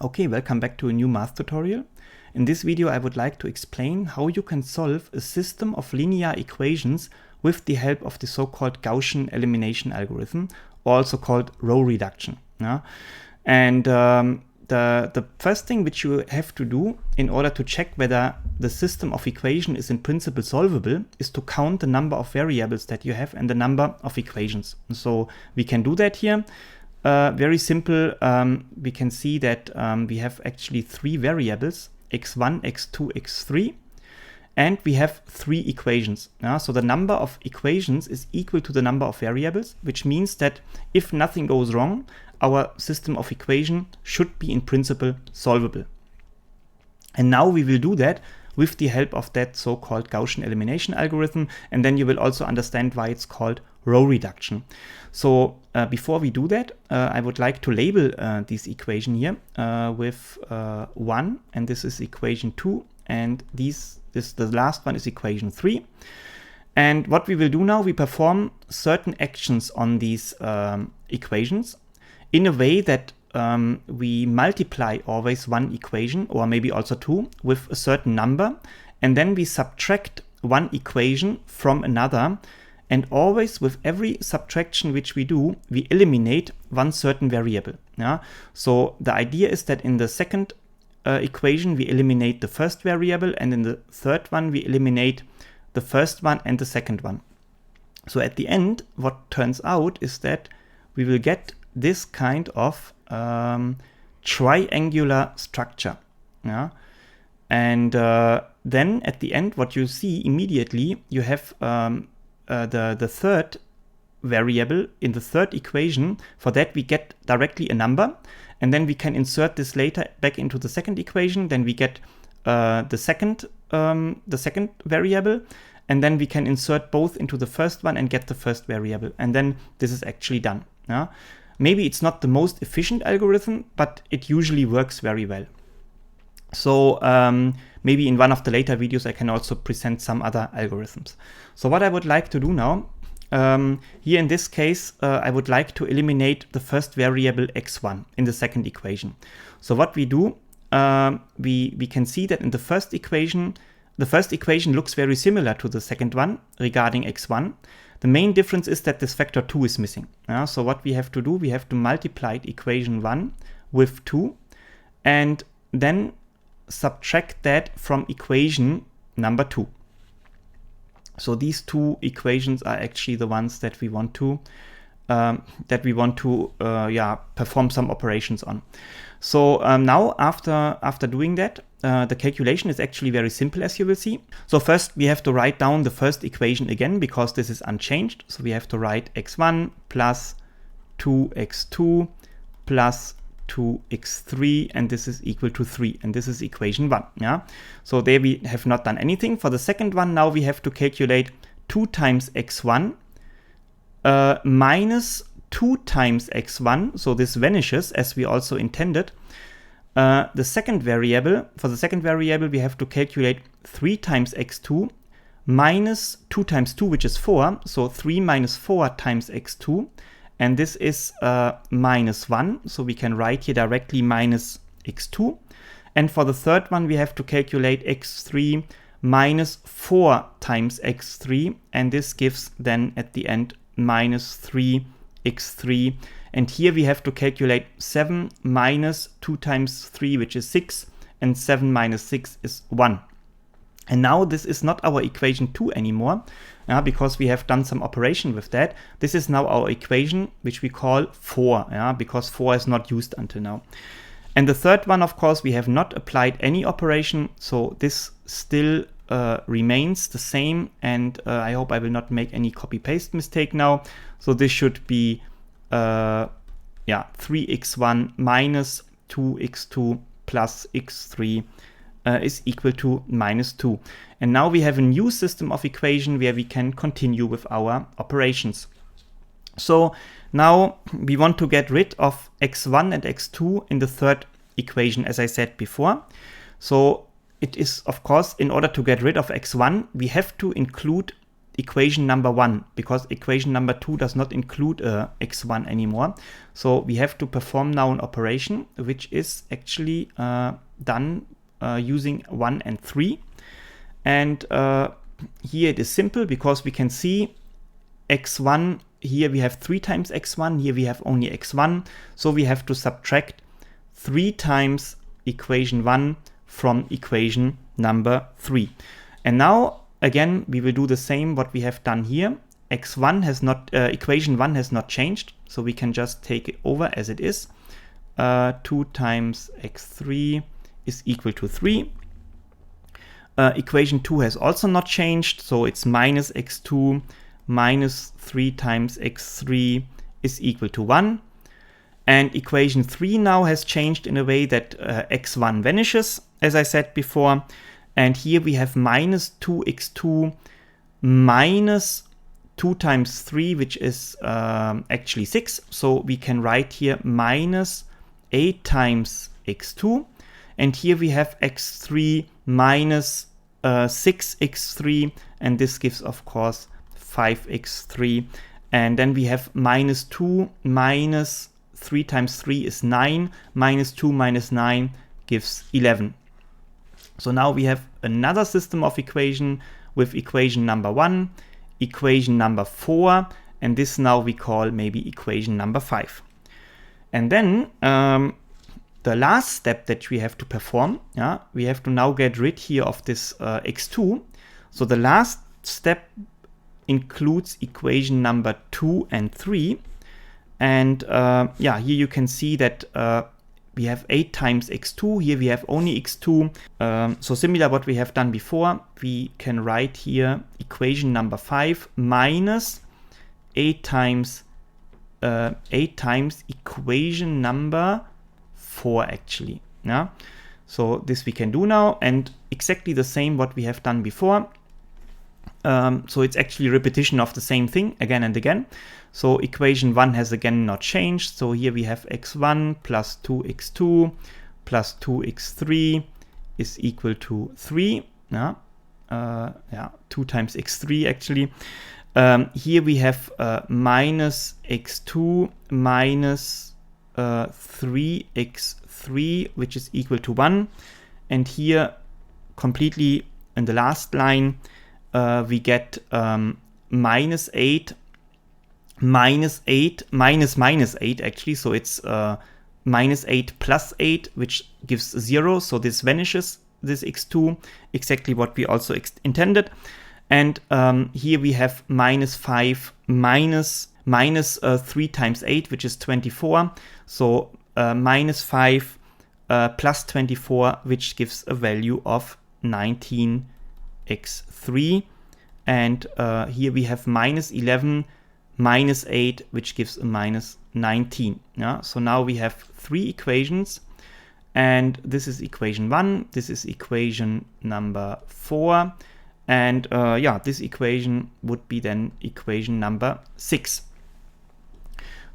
Okay, welcome back to a new math tutorial. In this video I would like to explain how you can solve a system of linear equations with the help of the so-called Gaussian elimination algorithm, also called row reduction. Yeah? And the first thing which you have to do in order to check whether the system of equation is in principle solvable is to count the number of variables that you have and the number of equations. So we can do that here. Very simple. We can see that we have actually three variables, x1, x2, x3, and we have three equations. So the number of equations is equal to the number of variables, which means that if nothing goes wrong, our system of equation should be in principle solvable. And now we will do that with the help of that so-called Gaussian elimination algorithm, and then you will also understand why it's called row reduction. So before we do that, I would like to label this equation here with 1, and this is equation 2, and the last one is equation 3. And what we will do now, we perform certain actions on these equations in a way that we multiply always one equation, or maybe also two, with a certain number, and then we subtract one equation from another. And always with every subtraction which we do, we eliminate one certain variable. Yeah? So the idea is that in the second equation, we eliminate the first variable, and in the third one, we eliminate the first one and the second one. So at the end, what turns out is that we will get this kind of triangular structure. Yeah? And then at the end, what you see immediately, you have the third variable in the third equation. For that we get directly a number, and then we can insert this later back into the second equation. Then we get the second variable, and then we can insert both into the first one and get the first variable, and then this is actually done. Yeah? Maybe it's not the most efficient algorithm, but it usually works very well. So maybe in one of the later videos I can also present some other algorithms. So what I would like to do now, here in this case, I would like to eliminate the first variable x1 in the second equation. So what we do, we can see that in the first equation looks very similar to the second one regarding x1. The main difference is that this factor 2 is missing. So what we have to do, we have to multiply equation 1 with 2, and then subtract that from equation number 2. So these two equations are actually the ones that we want to perform some operations on. So now after doing that, the calculation is actually very simple, as you will see. So first we have to write down the first equation again, because this is unchanged. So we have to write x1 plus 2x2 plus 2x3, and this is equal to 3, and this is equation 1. Yeah. So there we have not done anything. For the second one, now we have to calculate 2 times x1 minus 2 times x1. So this vanishes as we also intended. For the second variable, we have to calculate 3 times x2 minus 2 times 2, which is 4. So 3 minus 4 times x2. And this is minus 1, so we can write here directly minus x2. And for the third one, we have to calculate x3 minus 4 times x3, and this gives then at the end minus 3x3. And here we have to calculate 7 minus 2 times 3, which is 6, and 7 minus 6 is 1. And now this is not our equation 2 anymore, because we have done some operation with that. This is now our equation, which we call 4, because 4 is not used until now. And the third one, of course, we have not applied any operation, so this still remains the same, and I hope I will not make any copy-paste mistake now. So this should be 3x1 minus 2x2 plus x3 is equal to minus 2. And now we have a new system of equation where we can continue with our operations. So now we want to get rid of x1 and x2 in the third equation, as I said before. So it is, of course, in order to get rid of x1, we have to include equation number 1, because equation number 2 does not include x1 anymore. So we have to perform now an operation which is actually done using 1 and 3. And here it is simple, because we can see x1, here we have 3 times x1, here we have only x1. So we have to subtract 3 times equation 1 from equation number 3. And now again we will do the same what we have done here. X1 has not, equation 1 has not changed, so we can just take it over as it is. 2 times x3 is equal to 3. Equation 2 has also not changed, so it's minus x2 minus 3 times x3 is equal to 1. And equation 3 now has changed in a way that x1 vanishes, as I said before. And here we have minus 2x2 minus 2 times 3, which is actually 6. So we can write here minus 8 times x2. And here we have x3 minus 6x3. And this gives, of course, 5x3. And then we have minus 2 minus 3 times 3 is 9. Minus 2 minus 9 gives 11. So now we have another system of equation with equation number 1, equation number 4, and this now we call maybe equation number 5. And then the last step that we have to perform, we have to now get rid here of this x2. So the last step includes equation number 2 and 3. And here you can see that we have 8 times x2, here we have only x2. So similar what we have done before, we can write here equation number 5 minus 8 times equation number 4 actually. Yeah? So this we can do now, and exactly the same what we have done before. So it's actually repetition of the same thing again and again. So equation 1 has again not changed. So here we have x1 plus 2x2 plus 2x3 is equal to 3. 2 times x3 actually. Here we have minus x2 minus 3x3, which is equal to 1. And here completely in the last line, we get minus 8 minus 8 minus minus 8 actually. So it's minus 8 plus 8, which gives 0. So this vanishes, this x2, exactly what we also intended. And here we have minus 5 minus 3 times 8, which is 24. So minus 5 plus 24, which gives a value of 19x3. And here we have minus 11 minus 8, which gives a minus 19. Yeah? So now we have 3 equations. And this is equation 1. This is equation number 4. And this equation would be then equation number 6.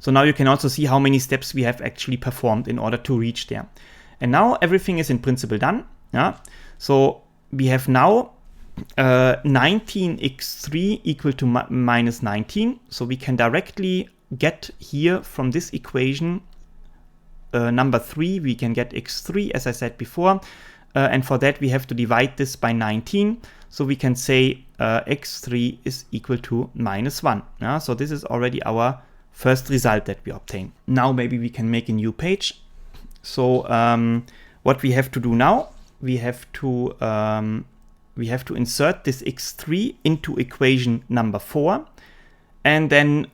So now you can also see how many steps we have actually performed in order to reach there. And now everything is in principle done. Yeah? So we have now 19x3 equal to minus 19. So we can directly get here from this equation number 3, we can get x3, as I said before. And for that we have to divide this by 19. So we can say x3 is equal to minus 1. Yeah? So this is already our first result that we obtain. Now maybe we can make a new page. So what we have to do now, we have to insert this x3 into equation number 4, and then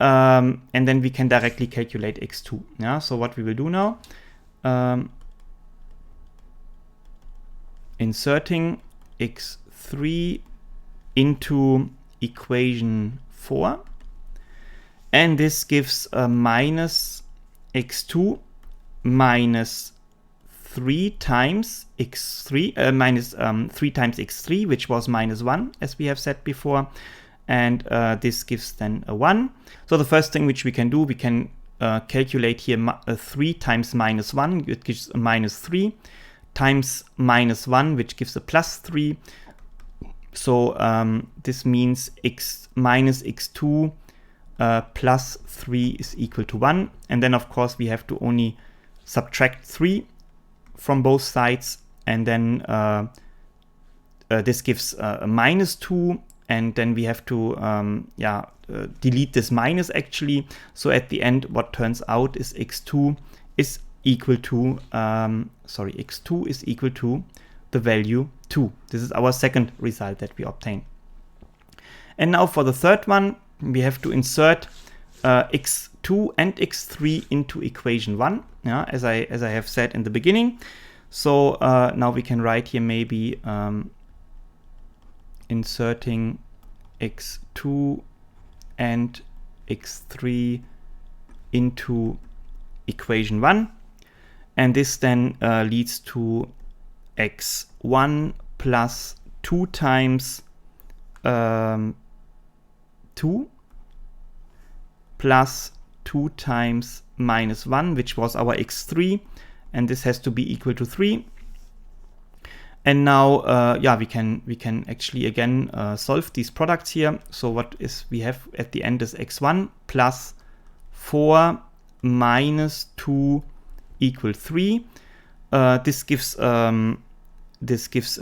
we can directly calculate x2. Yeah. So what we will do now, inserting x3 into equation 4, and this gives a minus x2 minus 3 times x3 minus 3 times x3, which was minus 1, as we have said before, and this gives then a 1. So the first thing which we can do, we can calculate here 3 times minus 1, which gives a minus 3, times minus 1, which gives a plus 3, So this means x minus x2 plus 3 is equal to 1. And then, of course, we have to only subtract 3 from both sides. And then this gives a minus 2. And then we have to delete this minus actually. So at the end, what turns out is x2 is equal to, x2 is equal to the value 2. This is our second result that we obtain. And now for the third one, we have to insert x2 and x3 into equation 1, as I have said in the beginning. So now we can write here maybe inserting x2 and x3 into equation 1. And this then leads to x1 plus 2 times 2 plus 2 times minus 1, which was our x3, and this has to be equal to 3. And now we can actually again solve these products here. So what is we have at the end is x1 plus 4 minus 2 equal 3. This gives a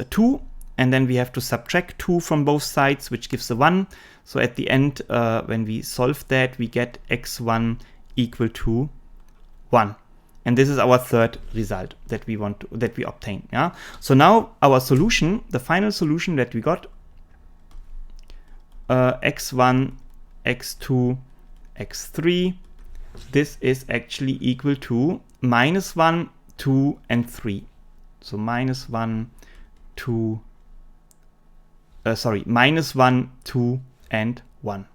2, and then we have to subtract 2 from both sides, which gives a 1. So at the end, when we solve that, we get x1 equal to 1. And this is our third result that we obtain. Yeah. So now our solution, the final solution that we got, x1, x2, x3. This is actually equal to minus 1, 2, and 3. So minus 1, 2, minus 1, 2, and 1.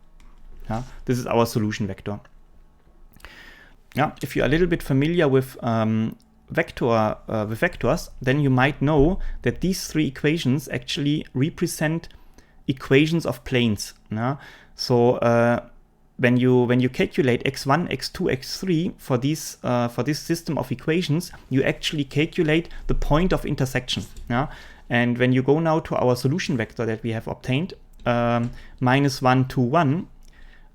Yeah, this is our solution vector. Yeah, if you're a little bit familiar with vectors, then you might know that these three equations actually represent equations of planes. Yeah? So when you calculate x1, x2, x3 for this system of equations, you actually calculate the point of intersection. Yeah? And when you go now to our solution vector that we have obtained, minus 1, 2, 1,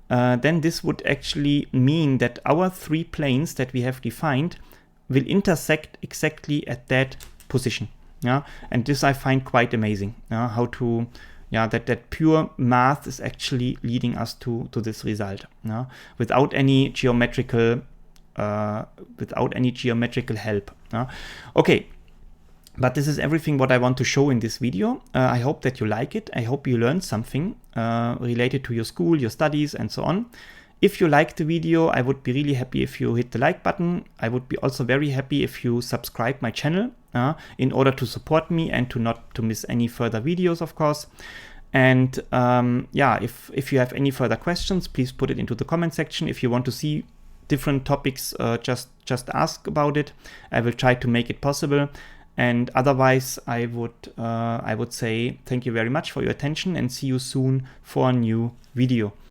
then this would actually mean that our three planes that we have defined will intersect exactly at that position. Yeah? And this I find quite amazing. How to that pure math is actually leading us to this result, without any geometrical help. Okay, but this is everything what I want to show in this video. I hope that you like it. I hope you learned something related to your school, your studies, and so on. If you liked the video, I would be really happy if you hit the like button. I would be also very happy if you subscribe my channel in order to support me and not to miss any further videos, of course. And if you have any further questions, please put it into the comment section. If you want to see different topics, just ask about it. I will try to make it possible. And otherwise, I would say thank you very much for your attention and see you soon for a new video.